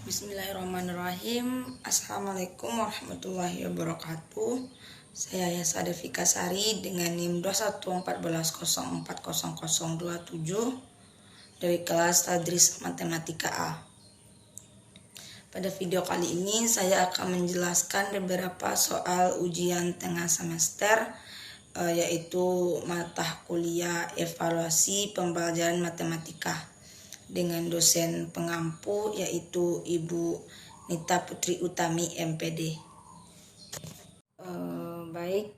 Bismillahirrahmanirrahim. Assalamualaikum warahmatullahi wabarakatuh. Saya Yasa Devika Sari dengan NIM 2114040027 dari kelas Tadris Matematika A. Pada video kali ini saya akan menjelaskan beberapa soal ujian tengah semester, yaitu mata kuliah evaluasi pembelajaran matematika dengan dosen pengampu yaitu Ibu Nita Putri Utami MPD. Baik,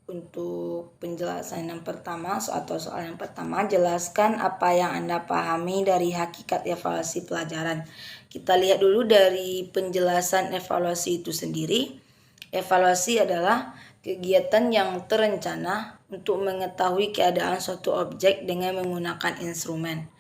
untuk penjelasan yang pertama atau soal yang pertama, jelaskan apa yang Anda pahami dari hakikat evaluasi pelajaran. Kita lihat dulu dari penjelasan evaluasi itu sendiri. Evaluasi adalah kegiatan yang terencana untuk mengetahui keadaan suatu objek dengan menggunakan instrumen.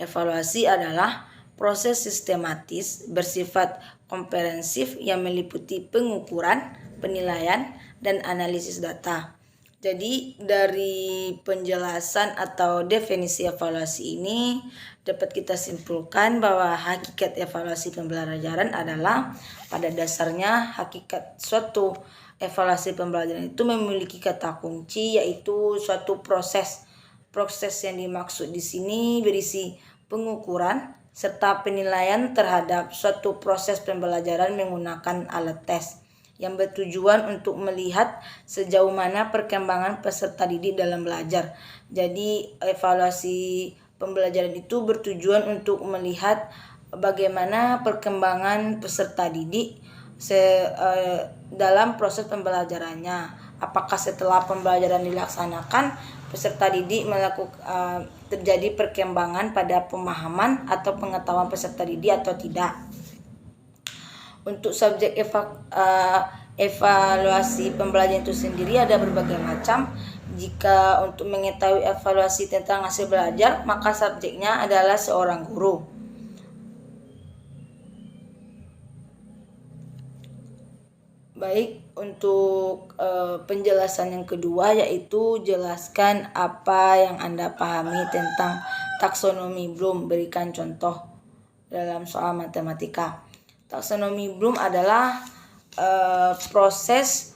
Evaluasi adalah proses sistematis bersifat komprehensif yang meliputi pengukuran, penilaian, dan analisis data. Jadi dari penjelasan atau definisi evaluasi ini dapat kita simpulkan bahwa hakikat evaluasi pembelajaran adalah pada dasarnya hakikat suatu evaluasi pembelajaran itu memiliki kata kunci, yaitu suatu proses. Proses yang dimaksud di sini berisi pengukuran serta penilaian terhadap suatu proses pembelajaran menggunakan alat tes yang bertujuan untuk melihat sejauh mana perkembangan peserta didik dalam belajar. Jadi evaluasi pembelajaran itu bertujuan untuk melihat bagaimana perkembangan peserta didik dalam proses pembelajarannya. Apakah setelah pembelajaran dilaksanakan peserta didik terjadi perkembangan pada pemahaman atau pengetahuan peserta didik atau tidak. Untuk subjek evaluasi pembelajaran itu sendiri ada berbagai macam. Jika untuk mengetahui evaluasi tentang hasil belajar, maka subjeknya adalah seorang guru. Baik, untuk penjelasan yang kedua yaitu jelaskan apa yang Anda pahami tentang taksonomi Bloom. Berikan contoh dalam soal matematika. Taksonomi Bloom adalah proses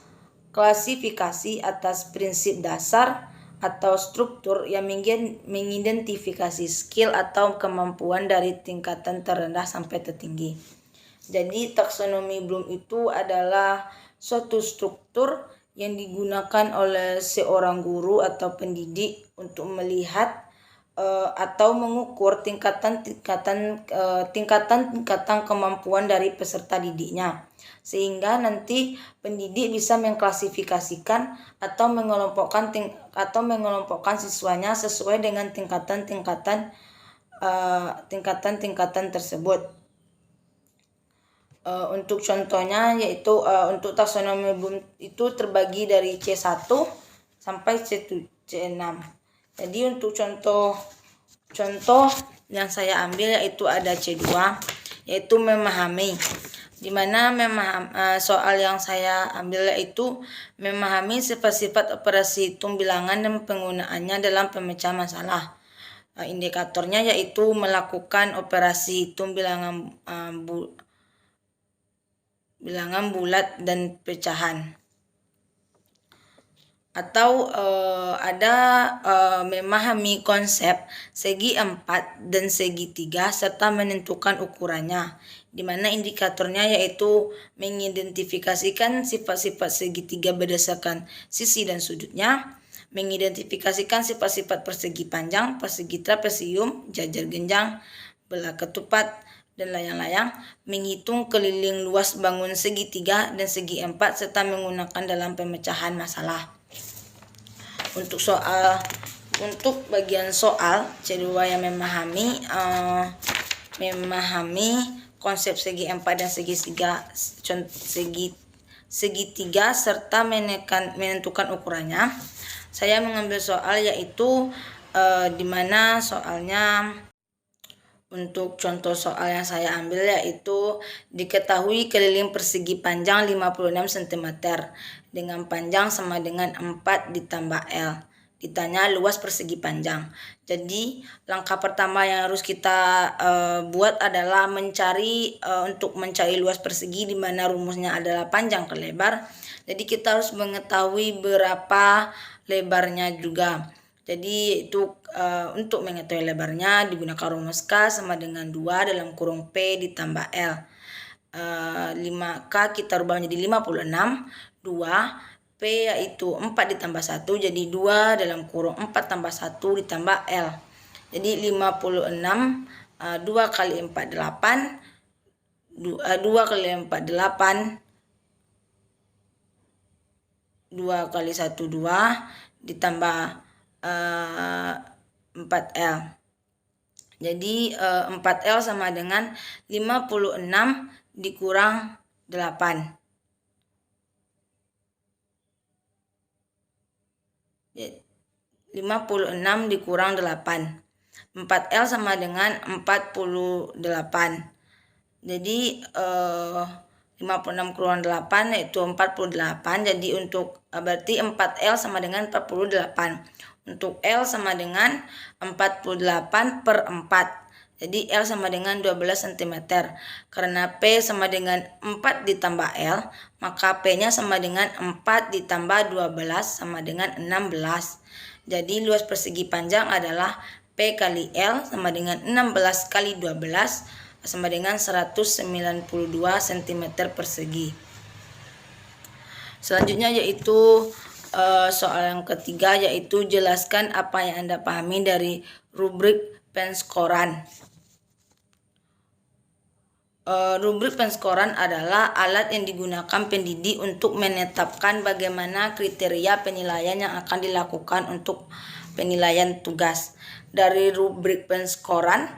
klasifikasi atas prinsip dasar atau struktur yang mengidentifikasi skill atau kemampuan dari tingkatan terendah sampai tertinggi. Jadi taksonomi Bloom itu adalah suatu struktur yang digunakan oleh seorang guru atau pendidik untuk melihat atau mengukur tingkatan kemampuan dari peserta didiknya, sehingga nanti pendidik bisa mengklasifikasikan atau mengelompokkan siswanya sesuai dengan tingkatan tersebut. Untuk contohnya yaitu untuk taksonomi Bloom itu terbagi dari C1 sampai C6. Jadi untuk contoh yang saya ambil yaitu ada C2, yaitu memahami. Di mana soal yang saya ambil yaitu memahami sifat-sifat operasi hitung bilangan dan penggunaannya dalam pemecahan masalah. Indikatornya yaitu melakukan operasi hitung bilangan bulat dan pecahan. Atau ada memahami konsep segi 4 dan segi 3 serta menentukan ukurannya, di mana indikatornya yaitu mengidentifikasikan sifat-sifat segitiga berdasarkan sisi dan sudutnya, mengidentifikasikan sifat-sifat persegi panjang, persegi trapesium, jajar genjang, belah ketupat, dan layang-layang, menghitung keliling luas bangun segitiga dan segi 4 serta menggunakan dalam pemecahan masalah. Untuk bagian soal C2 yang memahami konsep segi 4 dan segitiga serta menentukan ukurannya. Saya mengambil soal yaitu di mana soalnya untuk contoh soal yang saya ambil yaitu diketahui keliling persegi panjang 56 cm dengan panjang sama dengan 4 ditambah L. ditanya luas persegi panjang. Jadi langkah pertama yang harus kita buat adalah untuk mencari luas persegi di mana rumusnya adalah panjang ke lebar. Jadi kita harus mengetahui berapa lebarnya juga. Jadi itu untuk mengetahui lebarnya digunakan rumus K sama dengan 2 dalam kurung P ditambah L. 5K kita rubah menjadi 56, 2 P yaitu 4 ditambah 1 jadi 2 dalam kurung 4 tambah 1 ditambah L. Jadi 56 2 kali 4 8, 2 kali 4 8, 2 kali 1 2 ditambah 4L. Jadi 4L sama dengan 56 dikurang 8. 56 dikurang 8. 4L sama dengan 48. Jadi 56 kurang 8 yaitu 48. Jadi berarti 4L sama dengan 48. Untuk L sama dengan 48 per 4. Jadi L sama dengan 12 cm. Karena P sama dengan 4 ditambah L, maka P-nya sama dengan 4 ditambah 12 sama dengan 16. Jadi luas persegi panjang adalah P kali L sama dengan 16 kali 12 sama dengan 192 cm persegi. Selanjutnya yaitu soal yang ketiga, yaitu jelaskan apa yang Anda pahami dari rubrik penskoran. Rubrik penskoran adalah alat yang digunakan pendidik untuk menetapkan bagaimana kriteria penilaian yang akan dilakukan untuk penilaian tugas. Dari rubrik penskoran,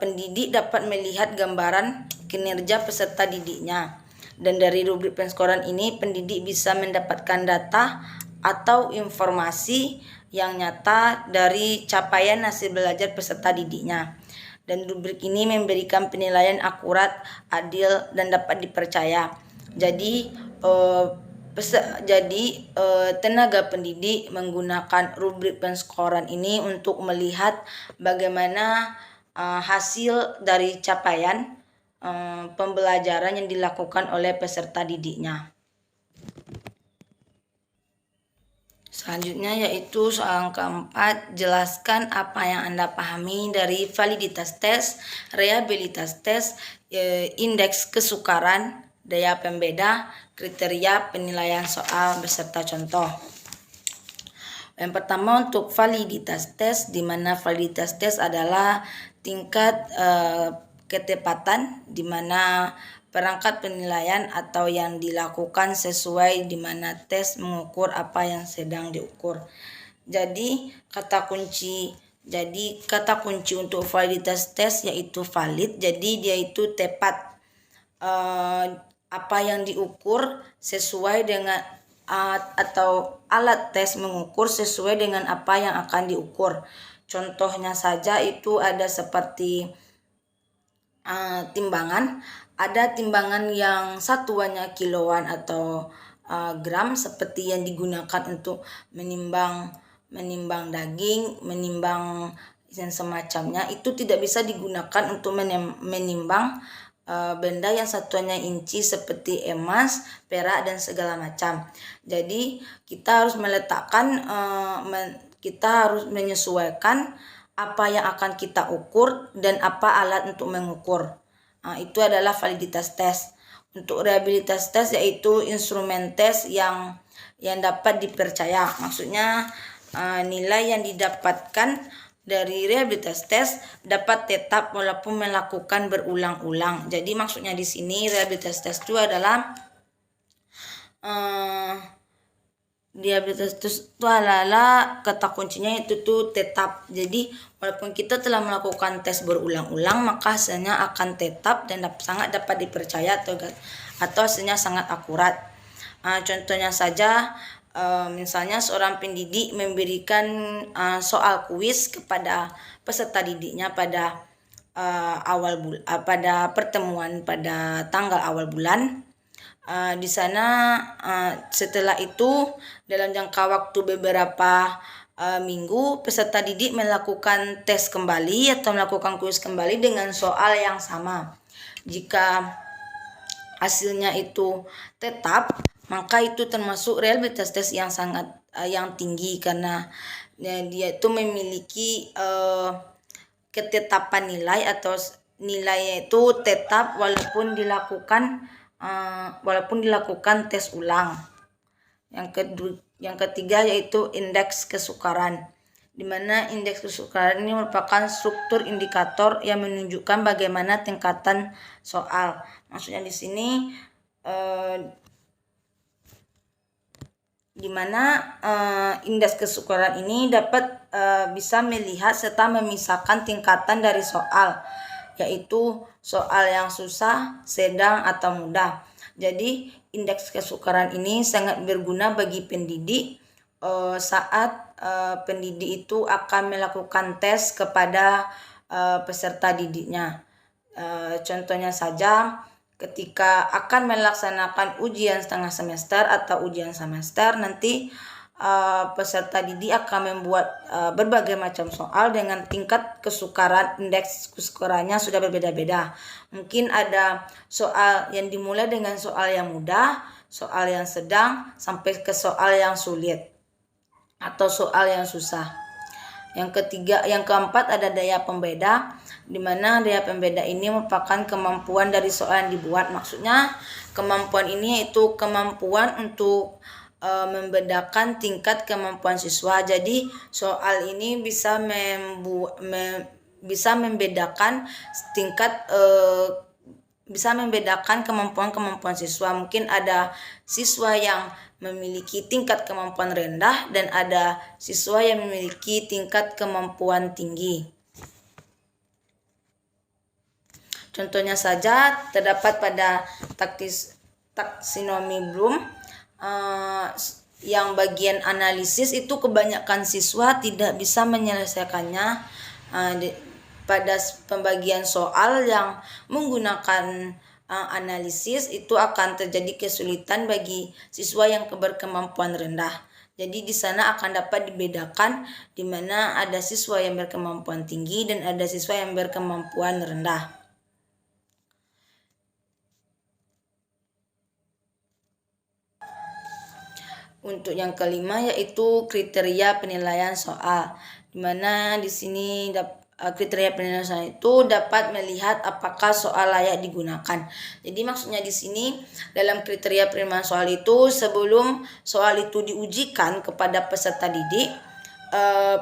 pendidik dapat melihat gambaran kinerja peserta didiknya. Dan dari rubrik penskoran ini, pendidik bisa mendapatkan data atau informasi yang nyata dari capaian hasil belajar peserta didiknya. Dan rubrik ini memberikan penilaian akurat, adil, dan dapat dipercaya. Jadi tenaga pendidik menggunakan rubrik penskoran ini untuk melihat bagaimana hasil dari capaian pembelajaran yang dilakukan oleh peserta didiknya. Selanjutnya yaitu soal keempat, jelaskan apa yang Anda pahami dari validitas tes, reliabilitas tes, indeks kesukaran, daya pembeda, kriteria penilaian soal beserta contoh. Yang pertama untuk validitas tes, di mana validitas tes adalah tingkat ketepatan di mana perangkat penilaian atau yang dilakukan sesuai di mana tes mengukur apa yang sedang diukur. Jadi kata kunci untuk validitas tes yaitu valid. Jadi dia itu tepat, apa yang diukur sesuai dengan atau alat tes mengukur sesuai dengan apa yang akan diukur. Contohnya saja itu ada seperti timbangan. Ada timbangan yang satuannya kiloan atau gram seperti yang digunakan untuk menimbang daging, menimbang dan semacamnya. Itu tidak bisa digunakan untuk menimbang benda yang satuannya inci seperti emas, perak, dan segala macam. Jadi kita harus menyesuaikan apa yang akan kita ukur dan apa alat untuk mengukur. Itu adalah validitas tes. Untuk reliabilitas tes yaitu instrumen tes yang dapat dipercaya. Maksudnya nilai yang didapatkan dari reliabilitas tes dapat tetap walaupun melakukan berulang-ulang. Jadi maksudnya di sini reliabilitas tes itu adalah kata kuncinya itu tuh tetap. Jadi walaupun kita telah melakukan tes berulang-ulang, maka hasilnya akan tetap dan sangat dapat dipercaya atau hasilnya sangat akurat. Contohnya saja, misalnya seorang pendidik memberikan soal kuis kepada peserta didiknya pada pada pertemuan pada tanggal awal bulan. Di sana setelah itu dalam jangka waktu beberapa minggu peserta didik melakukan tes kembali atau melakukan kuis kembali dengan soal yang sama. Jika hasilnya itu tetap, maka itu termasuk realitas tes yang sangat yang tinggi karena dia itu memiliki ketetapan nilai atau nilainya itu tetap walaupun dilakukan tes ulang. Yang ketiga yaitu indeks kesukaran, di mana indeks kesukaran ini merupakan struktur indikator yang menunjukkan bagaimana tingkatan soal. Maksudnya di sini di mana indeks kesukaran ini dapat bisa melihat serta memisahkan tingkatan dari soal, yaitu soal yang susah, sedang, atau mudah. Jadi indeks kesukaran ini sangat berguna bagi pendidik saat pendidik itu akan melakukan tes kepada peserta didiknya. Contohnya saja ketika akan melaksanakan ujian setengah semester atau ujian semester, nanti peserta didik akan membuat berbagai macam soal dengan tingkat kesukaran, indeks kesukarannya sudah berbeda-beda. Mungkin ada soal yang dimulai dengan soal yang mudah, soal yang sedang, sampai ke soal yang sulit atau soal yang susah. Yang keempat ada daya pembeda, di mana daya pembeda ini merupakan kemampuan dari soal yang dibuat. Maksudnya kemampuan ini yaitu kemampuan untuk membedakan tingkat kemampuan siswa. Jadi soal ini bisa membedakan tingkat bisa membedakan kemampuan siswa. Mungkin ada siswa yang memiliki tingkat kemampuan rendah dan ada siswa yang memiliki tingkat kemampuan tinggi. Contohnya saja terdapat pada taksonomi Bloom yang bagian analisis itu kebanyakan siswa tidak bisa menyelesaikannya. Pada pembagian soal yang menggunakan analisis itu akan terjadi kesulitan bagi siswa yang berkemampuan rendah. Jadi di sana akan dapat dibedakan di mana ada siswa yang berkemampuan tinggi dan ada siswa yang berkemampuan rendah. Untuk yang kelima yaitu kriteria penilaian soal, di mana di sini kriteria penilaian soal itu dapat melihat apakah soal layak digunakan. Jadi maksudnya di sini dalam kriteria penilaian soal itu sebelum soal itu diujikan kepada peserta didik,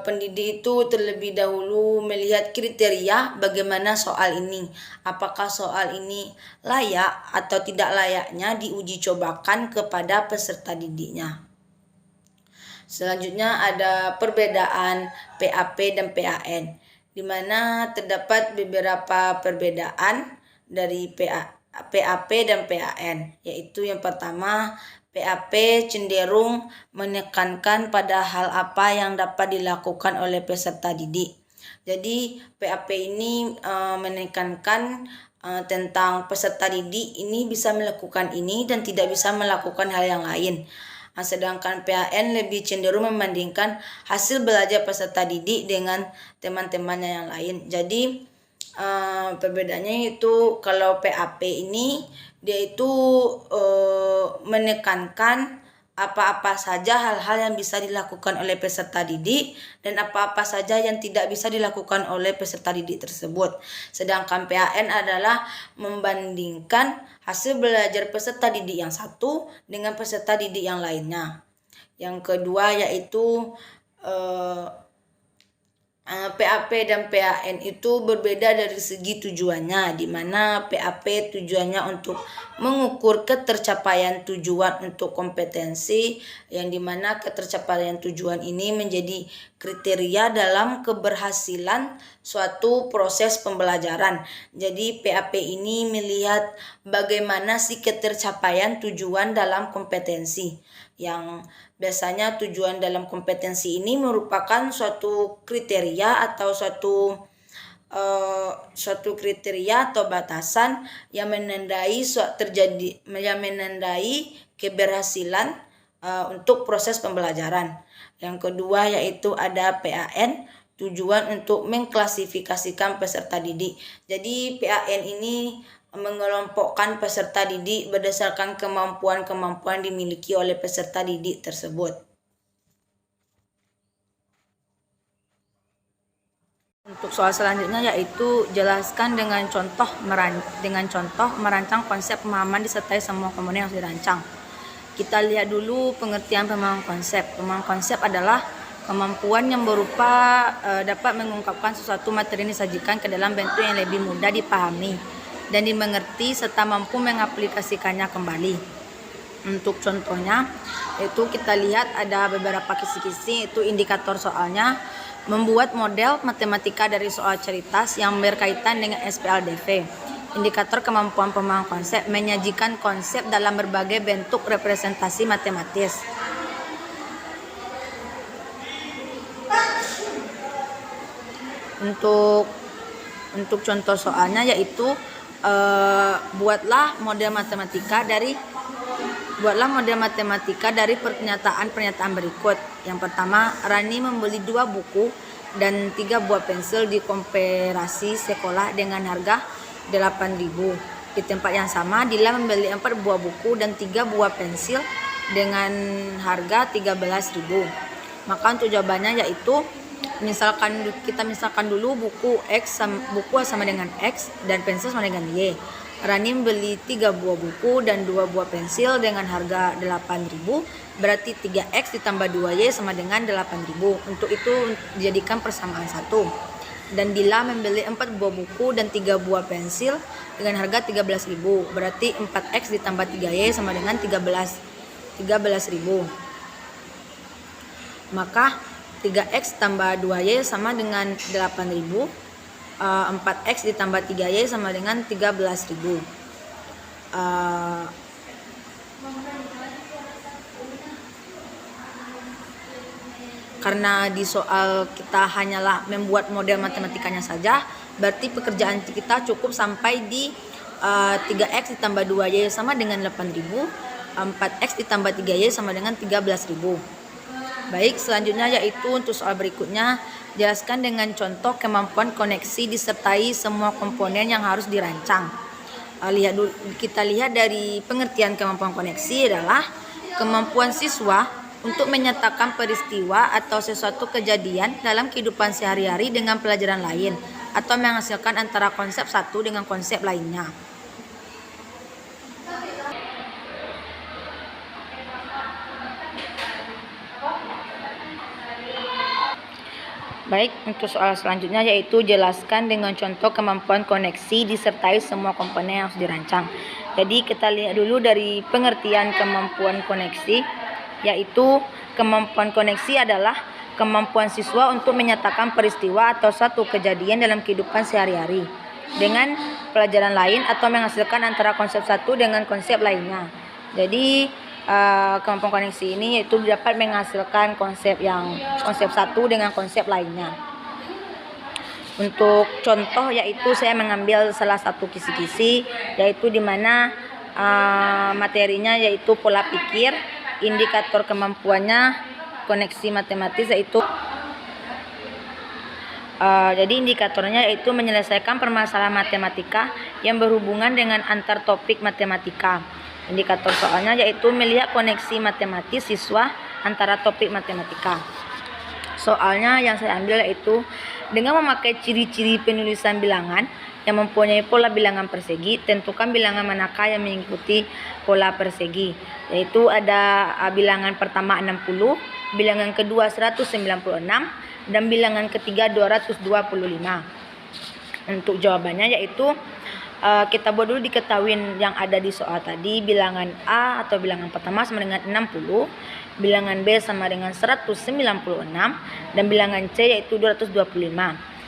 pendidik itu terlebih dahulu melihat kriteria bagaimana soal ini, apakah soal ini layak atau tidak layaknya diuji cobakan kepada peserta didiknya. Selanjutnya ada perbedaan PAP dan PAN, di mana terdapat beberapa perbedaan dari PAP dan PAN, yaitu yang pertama, PAP cenderung menekankan pada hal apa yang dapat dilakukan oleh peserta didik. Jadi PAP ini menekankan tentang peserta didik ini bisa melakukan ini dan tidak bisa melakukan hal yang lain. Sedangkan PAN lebih cenderung membandingkan hasil belajar peserta didik dengan teman-temannya yang lain. Jadi perbedaannya itu kalau PAP ini dia itu menekankan apa-apa saja hal-hal yang bisa dilakukan oleh peserta didik dan apa-apa saja yang tidak bisa dilakukan oleh peserta didik tersebut. Sedangkan PAN adalah membandingkan hasil belajar peserta didik yang satu dengan peserta didik yang lainnya. Yang kedua yaitu PAP dan PAN itu berbeda dari segi tujuannya, di mana PAP tujuannya untuk mengukur ketercapaian tujuan untuk kompetensi, yang dimana ketercapaian tujuan ini menjadi kriteria dalam keberhasilan suatu proses pembelajaran. Jadi PAP ini melihat bagaimana sih ketercapaian tujuan dalam kompetensi, yang biasanya tujuan dalam kompetensi ini merupakan suatu kriteria atau suatu suatu kriteria atau batasan yang menandai keberhasilan untuk proses pembelajaran. Yang kedua yaitu ada PAN, tujuan untuk mengklasifikasikan peserta didik. Jadi PAN ini mengelompokkan peserta didik berdasarkan kemampuan-kemampuan dimiliki oleh peserta didik tersebut. Untuk soal selanjutnya yaitu jelaskan dengan contoh merancang konsep pemahaman disertai semua komponen yang dirancang. Kita lihat dulu pengertian pemahaman konsep. Pemahaman konsep adalah kemampuan yang berupa dapat mengungkapkan sesuatu materi yang disajikan ke dalam bentuk yang lebih mudah dipahami dan dimengerti serta mampu mengaplikasikannya kembali. Untuk contohnya itu kita lihat ada beberapa kisi-kisi, itu indikator soalnya, membuat model matematika dari soal cerita yang berkaitan dengan SPLDV. Indikator kemampuan pemahaman konsep, menyajikan konsep dalam berbagai bentuk representasi matematis. Untuk contoh soalnya yaitu buatlah model matematika dari pernyataan berikut. Yang pertama, Rani membeli 2 buku dan 3 buah pensil di koperasi sekolah dengan harga 8.000. Di tempat yang sama, Dila membeli 4 buah buku dan 3 buah pensil dengan harga 13.000. Maka untuk jawabannya yaitu kita misalkan dulu buku sama dengan X dan pensil sama dengan Y. Rani membeli 3 buah buku dan 2 buah pensil dengan harga 8.000, berarti 3X ditambah 2Y sama dengan 8.000. Untuk itu dijadikan persamaan 1. Dan Dila membeli 4 buah buku dan 3 buah pensil dengan harga 13.000, berarti 4X ditambah 3Y sama dengan 13.000. Maka 3X tambah 2Y sama dengan 8.000. 4X ditambah 3Y sama dengan 13.000. Karena di soal kita hanyalah membuat model matematikanya saja, berarti pekerjaan kita cukup sampai di 3X ditambah 2Y sama dengan 8.000, 4X ditambah 3Y sama dengan 13.000. Baik, selanjutnya yaitu untuk soal berikutnya, jelaskan dengan contoh kemampuan koneksi disertai semua komponen yang harus dirancang. Kita lihat dari pengertian kemampuan koneksi adalah kemampuan siswa untuk menyatakan peristiwa atau sesuatu kejadian dalam kehidupan sehari-hari dengan pelajaran lain atau menghasilkan antara konsep satu dengan konsep lainnya. Baik, untuk soal selanjutnya yaitu jelaskan dengan contoh kemampuan koneksi disertai semua komponen yang harus dirancang. Jadi kita lihat dulu dari pengertian kemampuan koneksi, yaitu kemampuan koneksi adalah kemampuan siswa untuk menyatakan peristiwa atau suatu kejadian dalam kehidupan sehari-hari dengan pelajaran lain atau menghasilkan antara konsep satu dengan konsep lainnya. Jadi kemampuan koneksi ini yaitu dapat menghasilkan konsep satu dengan konsep lainnya. Untuk contoh yaitu saya mengambil salah satu kisi-kisi, yaitu di mana materinya yaitu pola pikir, indikator kemampuannya koneksi matematis yaitu jadi indikatornya yaitu menyelesaikan permasalahan matematika yang berhubungan dengan antar topik matematika. Indikator soalnya yaitu melihat koneksi matematis siswa antara topik matematika. Soalnya yang saya ambil yaitu dengan memakai ciri-ciri penulisan bilangan yang mempunyai pola bilangan persegi, tentukan bilangan manakah yang mengikuti pola persegi. Yaitu ada bilangan pertama 60, bilangan kedua 196, dan bilangan ketiga 225. Untuk jawabannya yaitu kita buat dulu diketahui yang ada di soal tadi. Bilangan A atau bilangan pertama sama dengan 60, bilangan B sama dengan 196, dan bilangan C yaitu 225.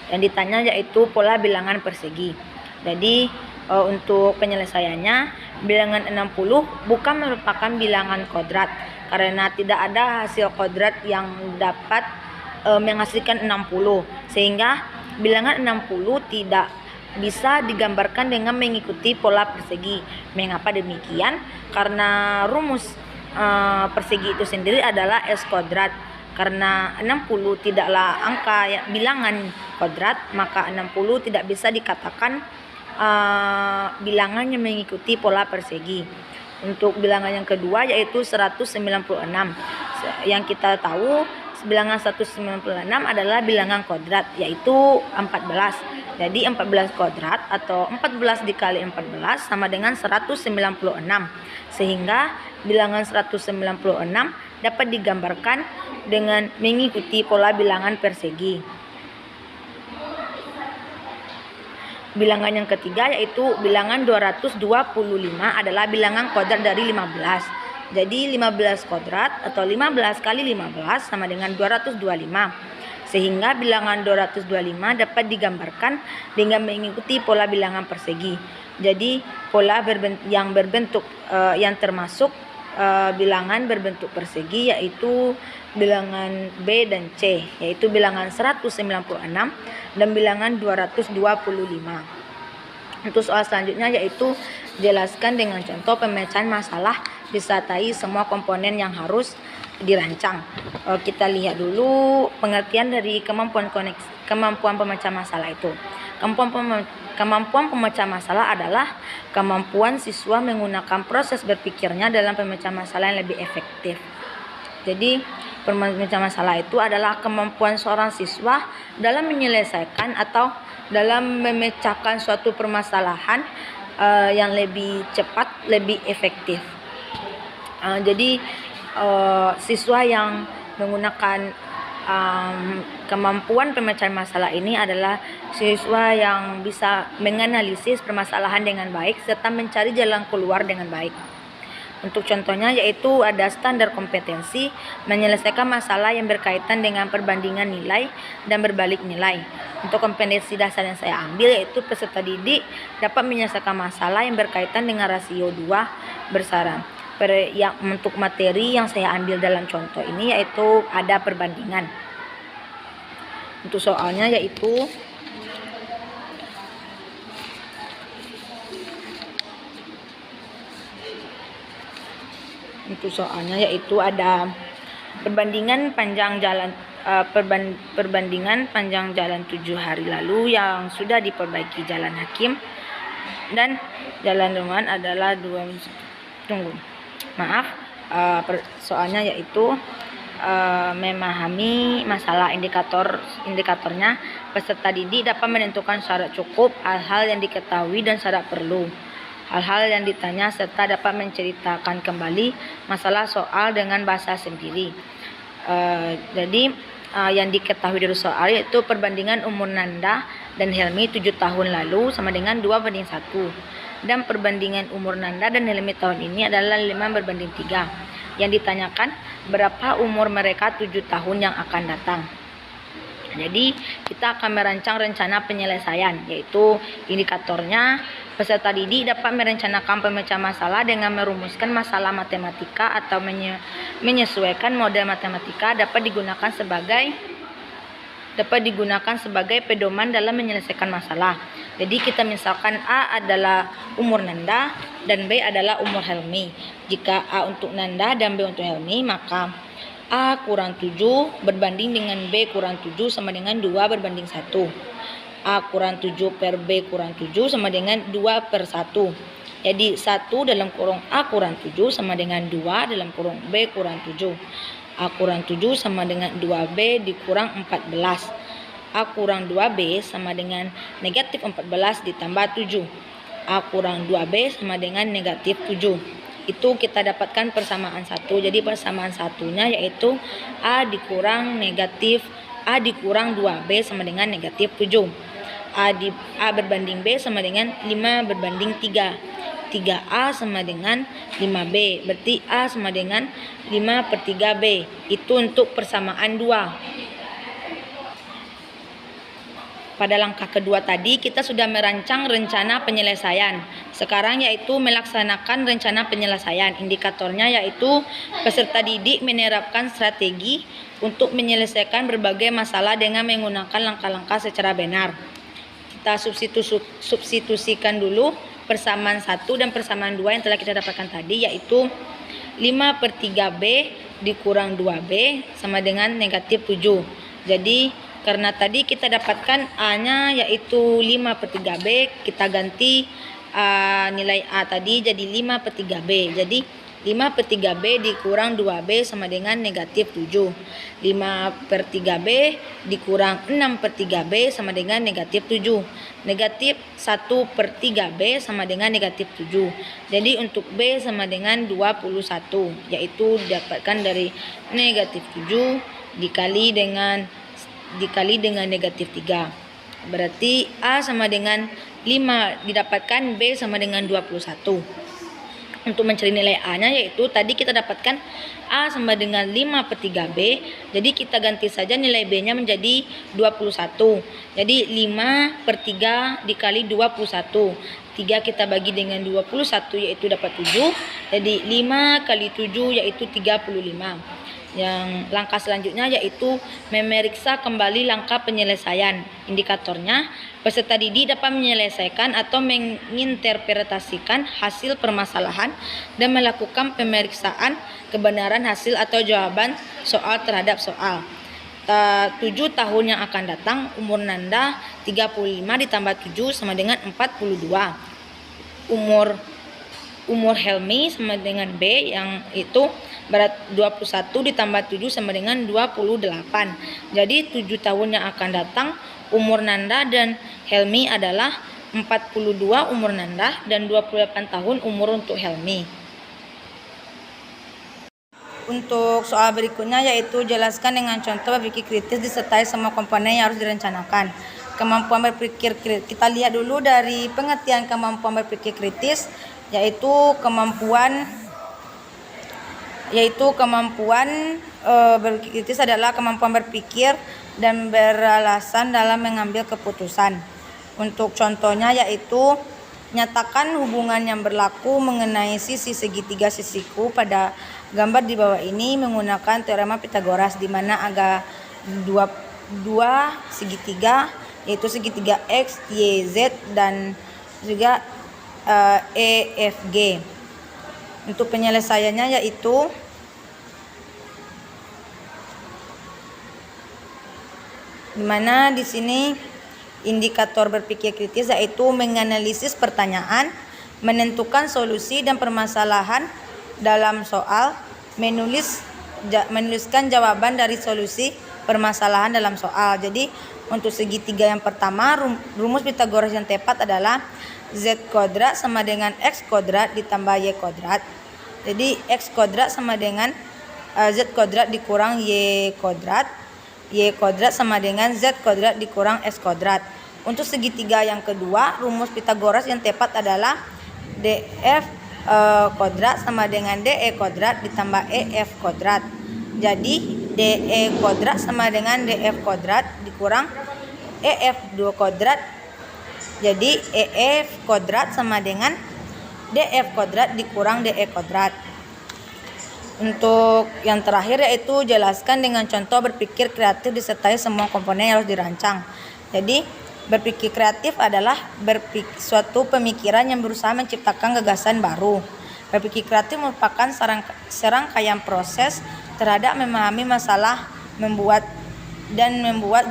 Yang ditanya yaitu pola bilangan persegi. Jadi untuk penyelesaiannya, bilangan 60 bukan merupakan bilangan kodrat karena tidak ada hasil kodrat yang dapat menghasilkan 60, sehingga bilangan 60 tidak bisa digambarkan dengan mengikuti pola persegi. Mengapa demikian? Karena rumus persegi itu sendiri adalah S kuadrat. Karena 60 tidaklah angka bilangan kuadrat, maka 60 tidak bisa dikatakan bilangan yang mengikuti pola persegi. Untuk bilangan yang kedua yaitu 196. Yang kita tahu bilangan 196 adalah bilangan kuadrat, yaitu 14. Jadi 14 kuadrat atau 14 dikali 14 sama dengan 196. Sehingga bilangan 196 dapat digambarkan dengan mengikuti pola bilangan persegi. Bilangan yang ketiga yaitu bilangan 225 adalah bilangan kuadrat dari 15. Jadi 15 kuadrat atau 15 kali 15 sama dengan 225. Sehingga bilangan 225 dapat digambarkan dengan mengikuti pola bilangan persegi. Jadi pola yang berbentuk yang termasuk bilangan berbentuk persegi yaitu bilangan B dan C, yaitu bilangan 196 dan bilangan 225. Untuk soal selanjutnya yaitu jelaskan dengan contoh pemecahan masalah disertai semua komponen yang harus dirancang. Kita lihat dulu pengertian dari kemampuan pemecah masalah itu. Kemampuan pemecah masalah adalah kemampuan siswa menggunakan proses berpikirnya dalam pemecah masalah yang lebih efektif. Jadi pemecah masalah itu adalah kemampuan seorang siswa dalam menyelesaikan atau dalam memecahkan suatu permasalahan yang lebih cepat, lebih efektif. Jadi siswa yang menggunakan kemampuan pemecahan masalah ini adalah siswa yang bisa menganalisis permasalahan dengan baik serta mencari jalan keluar dengan baik. Untuk contohnya yaitu ada standar kompetensi menyelesaikan masalah yang berkaitan dengan perbandingan nilai dan berbalik nilai. Untuk kompetensi dasar yang saya ambil yaitu peserta didik dapat menyelesaikan masalah yang berkaitan dengan rasio 2 besaran. Untuk materi yang saya ambil dalam contoh ini yaitu ada perbandingan. Untuk soalnya yaitu ada perbandingan panjang jalan perbandingan panjang jalan 7 hari lalu yang sudah diperbaiki jalan hakim dan jalan rumahan adalah soalnya yaitu memahami masalah indikatornya. Peserta didik dapat menentukan syarat cukup, hal-hal yang diketahui dan syarat perlu, hal-hal yang ditanya, serta dapat menceritakan kembali masalah soal dengan bahasa sendiri. Jadi yang diketahui dari soal yaitu perbandingan umur Nanda dan Helmi 7 tahun lalu sama dengan 2:1. Dan perbandingan umur Nanda dan Helmi tahun ini adalah 5:3. Yang ditanyakan berapa umur mereka 7 tahun yang akan datang. Jadi kita akan merancang rencana penyelesaian, yaitu indikatornya peserta didik dapat merencanakan pemecah masalah dengan merumuskan masalah matematika atau menyesuaikan model matematika dapat digunakan sebagai pedoman dalam menyelesaikan masalah. Jadi kita misalkan A adalah umur Nanda dan B adalah umur Helmi. Jika A untuk Nanda dan B untuk Helmi, maka A kurang 7 berbanding dengan B kurang 7 sama dengan 2:1. A kurang 7 per B kurang 7 sama dengan 2/1. Jadi 1 dalam kurung A kurang 7 sama dengan 2 dalam kurung B kurang 7. A kurang 7 sama dengan 2B dikurang 14. A kurang 2B sama dengan negatif 14 ditambah 7. A kurang 2B sama dengan negatif 7. Itu kita dapatkan persamaan 1. Jadi persamaan satunya yaitu A dikurang 2B sama dengan negatif 7. A berbanding B sama dengan 5/3. 3A sama dengan 5B. Berarti A sama dengan 5/3B. Itu untuk persamaan 2. pada langkah kedua tadi kita sudah merancang rencana penyelesaian. Sekarang yaitu melaksanakan rencana penyelesaian. Indikatornya yaitu peserta didik menerapkan strategi untuk menyelesaikan berbagai masalah dengan menggunakan langkah-langkah secara benar. Kita substitusikan dulu persamaan 1 dan persamaan 2 yang telah kita dapatkan tadi, yaitu 5/3B dikurang 2B sama dengan negatif 7. Jadi karena tadi kita dapatkan A-nya yaitu 5/3B, kita ganti nilai A tadi jadi 5/3B. Jadi 5/3B dikurang 2B sama dengan negatif 7. 5/3B dikurang 6/3B sama dengan negatif 7. Negatif 1/3B sama dengan negatif 7. Jadi untuk B sama dengan 21, yaitu didapatkan dari negatif 7 dikali dengan negatif 3. Berarti A sama dengan 5 didapatkan, B sama dengan 21. Untuk mencari nilai A-nya yaitu tadi kita dapatkan A sama dengan 5/3B. Jadi kita ganti saja nilai B-nya menjadi 21. Jadi 5/3 dikali 21. 3 kita bagi dengan 21 yaitu dapat 7. Jadi 5 kali 7 yaitu 35. Yang langkah selanjutnya yaitu memeriksa kembali langkah penyelesaian. Indikatornya, peserta didik dapat menyelesaikan atau menginterpretasikan hasil permasalahan dan melakukan pemeriksaan kebenaran hasil atau jawaban soal terhadap soal. 7 tahun yang akan datang, umur Nanda 35 ditambah 7 sama dengan 42. Umur Helmi sama dengan B yang itu berat 21 ditambah 7 sama dengan 28. Jadi 7 tahun yang akan datang umur Nanda dan Helmi adalah 42 umur Nanda dan 28 tahun umur untuk Helmi. Untuk soal berikutnya yaitu jelaskan dengan contoh berpikir kritis disertai semua komponen yang harus direncanakan. Kemampuan berpikir kritis. Kita lihat dulu dari pengertian kemampuan berpikir kritis, yaitu kemampuan berpikir kritis adalah kemampuan berpikir dan beralasan dalam mengambil keputusan. Untuk contohnya yaitu nyatakan hubungan yang berlaku mengenai sisi segitiga sisiku pada gambar di bawah ini menggunakan teorema Pythagoras, di mana ada dua segitiga yaitu segitiga X, Y, Z dan juga E, F, G. Untuk penyelesaiannya yaitu dimana di sini indikator berpikir kritis yaitu menganalisis pertanyaan, menentukan solusi dan permasalahan dalam soal, menuliskan jawaban dari solusi permasalahan dalam soal. Jadi untuk segitiga yang pertama, rumus Pythagoras yang tepat adalah Z kuadrat sama dengan X kuadrat ditambah Y kuadrat. Jadi X kuadrat sama dengan Z kuadrat dikurang Y kuadrat. Y kuadrat sama dengan Z kuadrat dikurang X kuadrat. Untuk segitiga yang kedua, rumus Pythagoras yang tepat adalah DF kuadrat sama dengan DE kuadrat ditambah EF kuadrat. Jadi DE kuadrat sama dengan DF kuadrat dikurang EF 2 kuadrat. Jadi EF kuadrat sama dengan DF kuadrat dikurang DE kuadrat. Untuk yang terakhir yaitu jelaskan dengan contoh berpikir kreatif disertai semua komponen yang harus dirancang. Jadi berpikir kreatif adalah suatu pemikiran yang berusaha menciptakan gagasan baru. Berpikir kreatif merupakan serangkaian proses terhadap memahami masalah, membuat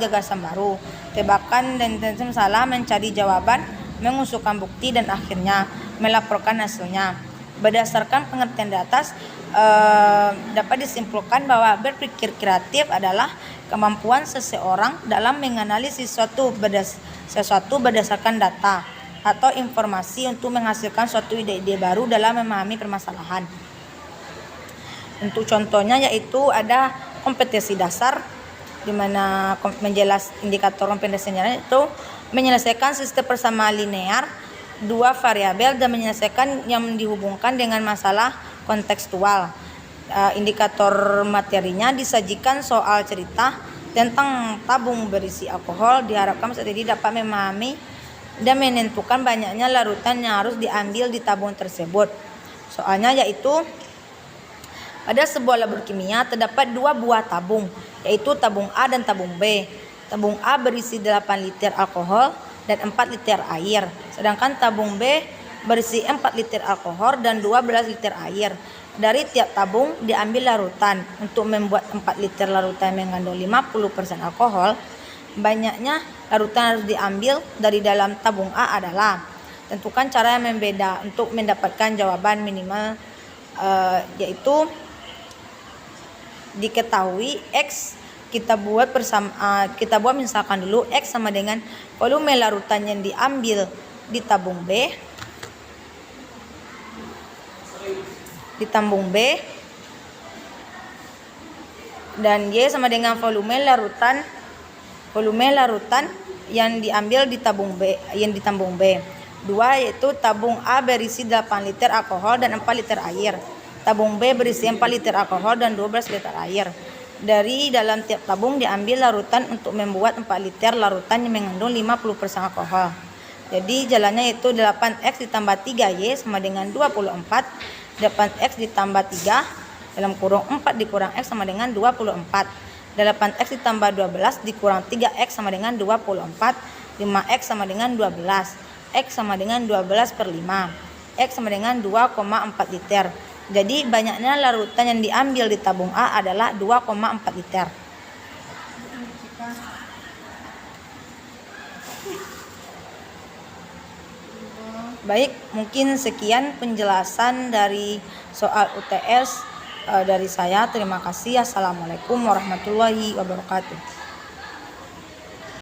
gagasan baru, tebakan dan masalah, mencari jawaban, mengusulkan bukti dan akhirnya melaporkan hasilnya. Berdasarkan pengertian di atas, dapat disimpulkan bahwa berpikir kreatif adalah kemampuan seseorang dalam menganalisis sesuatu berdasarkan data atau informasi untuk menghasilkan suatu ide-ide baru dalam memahami permasalahan. Untuk contohnya yaitu ada kompetensi dasar, di mana indikator kompetensinya itu menyelesaikan sistem persamaan linear, 2 variabel dan menyelesaikan yang dihubungkan dengan masalah kontekstual. Indikator materinya disajikan soal cerita tentang tabung berisi alkohol, diharapkan peserta didik dapat memahami dan menentukan banyaknya larutan yang harus diambil di tabung tersebut. Soalnya yaitu pada sebuah labor kimia terdapat 2 buah tabung, yaitu tabung A dan tabung B. Tabung A berisi 8 liter alkohol dan 4 liter air, sedangkan tabung B berisi 4 liter alkohol dan 12 liter air. Dari tiap tabung diambil larutan. Untuk membuat 4 liter larutan mengandung 50% alkohol, banyaknya larutan harus diambil dari dalam tabung A adalah, tentukan cara yang berbeda untuk mendapatkan jawaban minimal, yaitu diketahui X kita buat misalkan dulu X sama dengan volume larutan yang diambil di tabung B dan Y sama dengan volume larutan yang diambil di tabung B. 2 yaitu tabung A berisi 8 liter alkohol dan 4 liter air. Tabung B berisi 4 liter alkohol dan 12 liter air. Dari dalam tiap tabung diambil larutan untuk membuat 4 liter larutan yang mengandung 50% alkohol. Jadi jalannya itu 8X ditambah 3Y sama dengan 24. 8X ditambah 3 dalam kurung 4 dikurang X sama dengan 24. 8X ditambah 12 dikurang 3X sama dengan 24. 5X sama dengan 12. X sama dengan 12 per 5. X sama dengan 2,4 liter. Jadi banyaknya larutan yang diambil di tabung A adalah 2,4 liter. Baik, mungkin sekian penjelasan dari soal UTS dari saya. Terima kasih. Assalamualaikum warahmatullahi wabarakatuh.